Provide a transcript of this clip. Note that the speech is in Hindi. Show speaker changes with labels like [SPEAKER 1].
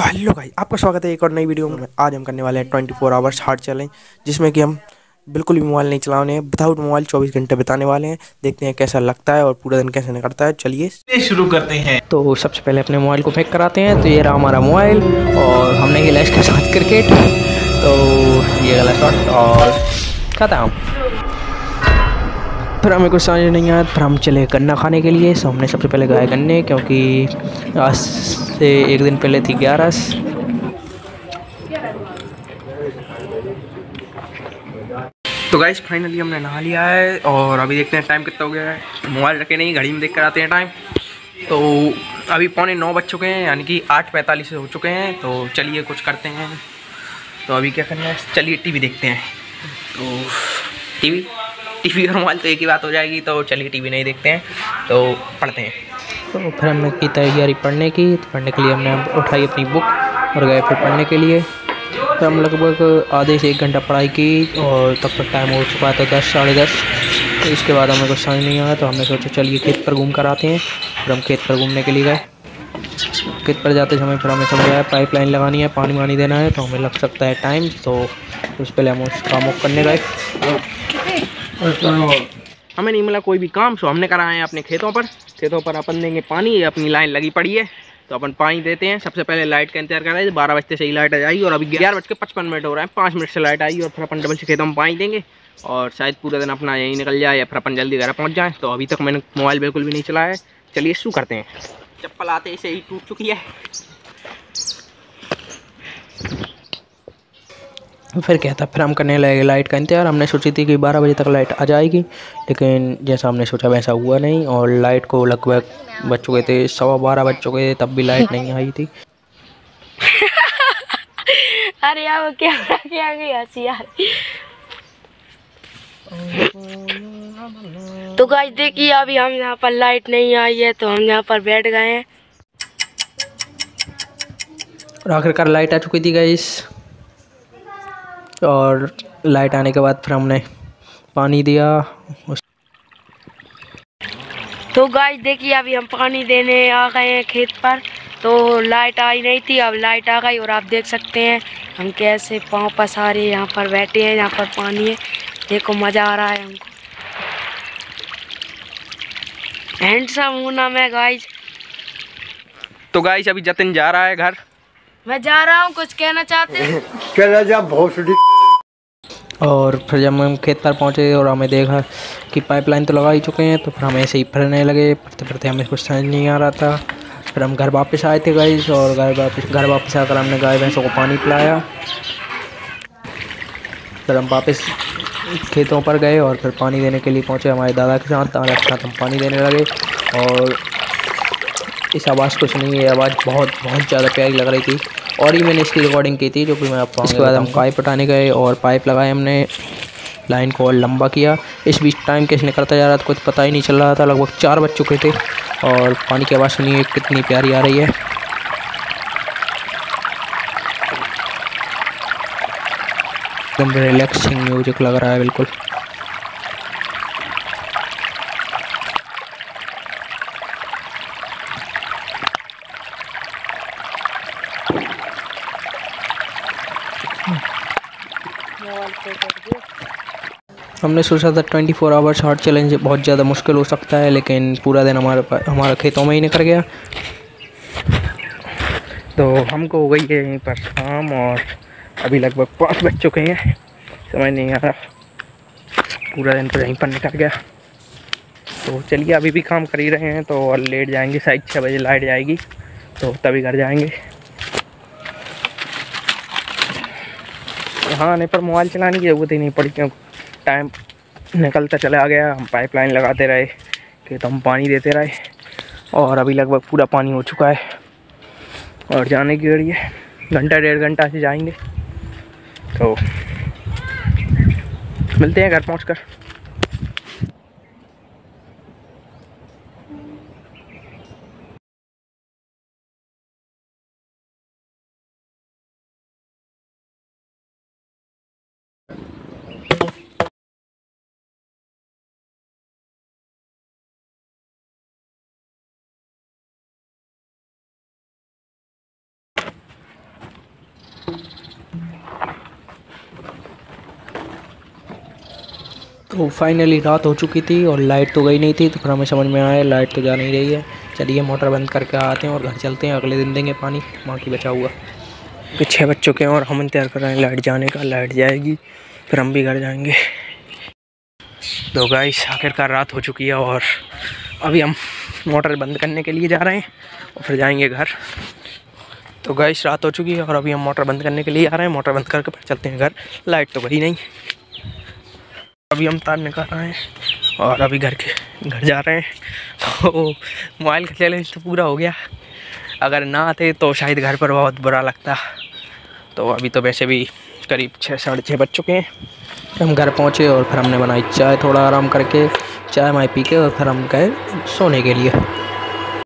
[SPEAKER 1] हेलो गाइस, आपका स्वागत है एक और नई वीडियो में। आज हम करने वाले हैं 24 आवर्स हार्ड चैलेंज, जिसमें कि हम बिल्कुल भी मोबाइल नहीं चलाने हैं, विदाउट मोबाइल 24 घंटे बिताने वाले हैं। देखते हैं कैसा लगता है और पूरा दिन कैसे निकलता है। चलिए
[SPEAKER 2] शुरू करते हैं।
[SPEAKER 1] तो सबसे पहले अपने मोबाइल को पैक कराते हैं। तो ये रहा हमारा मोबाइल और हमने खेला इसके साथ क्रिकेट। तो ये गला शॉट और खत्म। फिर हमें कुछ समझ नहीं आया, फिर हम चले गन्ना खाने के लिए। सो हमने सबसे पहले गाय गन्ने, क्योंकि आज से एक दिन पहले थी 11। तो गाइस फाइनली हमने नहा लिया है और अभी देखते हैं टाइम कितना हो गया है। मोबाइल रखे नहीं, घड़ी में देख कर आते हैं टाइम। तो अभी 9:15 बज चुके हैं, यानी कि 8:45 हो चुके हैं। तो चलिए कुछ करते हैं। तो अभी क्या करना है, चलिए टीवी देखते हैं। तो टीवी और मोबाइल तो एक ही बात हो जाएगी। तो चलिए टीवी नहीं देखते हैं, तो पढ़ते हैं। तो फिर हमने की तैयारी पढ़ने की। तो पढ़ने के लिए हमने उठाई अपनी बुक और गए फिर पढ़ने के लिए। तो हम लगभग आधे से 1 घंटा पढ़ाई की और तब तक टाइम हो चुका था 10 साढ़े 10। तो इसके बाद हमें कुछ समझ नहीं आया, तो हमने सोचा चलिए खेत पर घूम कर आते हैं। फिर हम खेत पर घूमने के लिए गए। खेत पर जाते समय फिर हमें समझ आया पाइपलाइन लगानी है, पानी वानी देना है, तो हमें लग सकता है टाइम। तो उससे पहले हम उस काम करने गए। हमें नहीं मिला कोई भी काम, सो हमने कराए हैं अपने खेतों पर अपन देंगे पानी। ये अपनी लाइन लगी पड़ी है, तो अपन पानी देते हैं। सबसे पहले लाइट का इंतजार कर रहे हैं। 12 बजते से ही लाइट आ जाएगी और अभी 11:55 हो रहा है। 5 मिनट से लाइट आएगी और फिर अपन डबल से खेतों में पानी देंगे और शायद पूरा दिन अपना यहीं निकल जाए या फिर अपन जल्दी घर पहुँच जाएँ। तो अभी तक मैंने मोबाइल बिल्कुल भी नहीं चलाया है। चलिए शुरू करते हैं। चप्पल आते ही से ही टूट चुकी है। फिर क्या था, फिर हम करने लगे लाइट का इंतजार। हमने सोची थी कि 12 बजे तक लाइट आ जाएगी, लेकिन जैसा हमने सोचा वैसा हुआ नहीं। और लाइट को लगभग बज चुके थे 12:15 बज चुके थे, तब भी लाइट नहीं आई थी।
[SPEAKER 3] अरे यार क्या गई हंसी यार। तो गाइस देखिए, अभी हम यहाँ पर लाइट नहीं आई है, तो हम यहाँ पर बैठ गए हैं
[SPEAKER 1] और आखिरकार लाइट आ चुकी थी गाइस। और लाइट आने के बाद फिर हमने पानी दिया।
[SPEAKER 3] तो गाइस देखिए, अभी हम पानी देने आ गए हैं खेत पर। तो लाइट आई नहीं थी, अब लाइट आ गई और आप देख सकते हैं हम कैसे पाँव पसारे यहाँ पर बैठे हैं। यहाँ पर पानी है, देखो मज़ा आ रहा है हमको। हैंडसम हूँ ना मैं गाइस।
[SPEAKER 1] तो गाइस अभी जतिन जा रहा है घर।
[SPEAKER 3] मैं जा रहा हूँ, कुछ कहना चाहते हैं?
[SPEAKER 1] और फिर जब हम खेत पर पहुँचे और हमें देखा कि पाइपलाइन तो लगा ही चुके हैं, तो फिर हम ऐसे ही फिरने लगे। फिरते फिरते हमें कुछ समझ नहीं आ रहा था। फिर हम घर वापस आए थे गाइस, और घर वापस आकर हमने गाय भैंसों को पानी पिलाया। फिर हम वापस खेतों पर गए और फिर पानी देने के लिए पहुँचे हमारे दादा के साथ। दादा के साथ हम पानी देने लगे। और इस आवाज़ कुछ नहीं, ये आवाज़ बहुत बहुत ज़्यादा प्यारी लग रही थी। और ही मैंने इसकी रिकॉर्डिंग की थी, जो कि मैं आपको इसके बाद हम पाइप हटाने गए और पाइप लगाए हमने, लाइन को और लंबा किया। इस बीच टाइम कैसे निकलता जा रहा था कुछ पता ही नहीं चल रहा था। लगभग 4 बज चुके थे और पानी की आवाज़ सुनिए कितनी प्यारी आ रही है। एकदम रिलैक्सिंग म्यूजिक लग रहा है बिल्कुल। हमने सोचा था 24 आवर्स हार्ड चैलेंज बहुत ज़्यादा मुश्किल हो सकता है, लेकिन पूरा दिन हमारा खेतों में ही निकल गया। तो हमको हो गई है यहीं पर शाम और अभी लगभग 5 बज चुके हैं। समझ नहीं आ रहा, पूरा दिन तो यहीं पर निकल गया। तो चलिए अभी भी काम कर ही रहे हैं, तो और लेट जाएंगे। शायद 6 बजे लाइट जाएगी, तो तभी घर जाएंगे। यहाँ आने पर मोबाइल चलाने की ज़रूरत ही नहीं पड़ी, क्योंकि टाइम निकलता चला गया। हम पाइपलाइन लगाते रहे, खेत हम पानी देते रहे और अभी लगभग पूरा पानी हो चुका है और जाने की घड़ी है। घंटा 1.5 घंटा से जाएंगे। तो मिलते हैं घर पहुंचकर। तो फाइनली रात हो चुकी थी और लाइट तो गई नहीं थी, तो फिर हमें समझ में आया लाइट तो जा नहीं रही है, चलिए मोटर बंद करके आते हैं और घर चलते हैं, अगले दिन देंगे पानी, बाकी बचा हुआ। तो 6 बज चुके हैं और हम इंतजार कर रहे हैं लाइट जाने का। लाइट जाएगी फिर हम भी घर जाएंगे। तो गाइस आखिरकार रात हो चुकी है और अभी हम मोटर बंद करने के लिए जा रहे हैं और फिर जाएंगे घर। तो गाइस रात हो चुकी है और अभी हम मोटर बंद करने के लिए आ रहे हैं, मोटर बंद करके फिर चलते हैं घर। लाइट तो गई नहीं, अभी हम तार निकाल रहे हैं और अभी घर जा रहे हैं। तो मोबाइल का चैलेंज तो पूरा हो गया, अगर ना आते तो शायद घर पर बहुत बुरा लगता। तो अभी तो वैसे भी करीब 6 साढ़े 6 बज चुके हैं। हम घर पहुँचे और फिर हमने बनाई चाय, थोड़ा आराम करके चाय माय पी के और फिर हम गए सोने के लिए।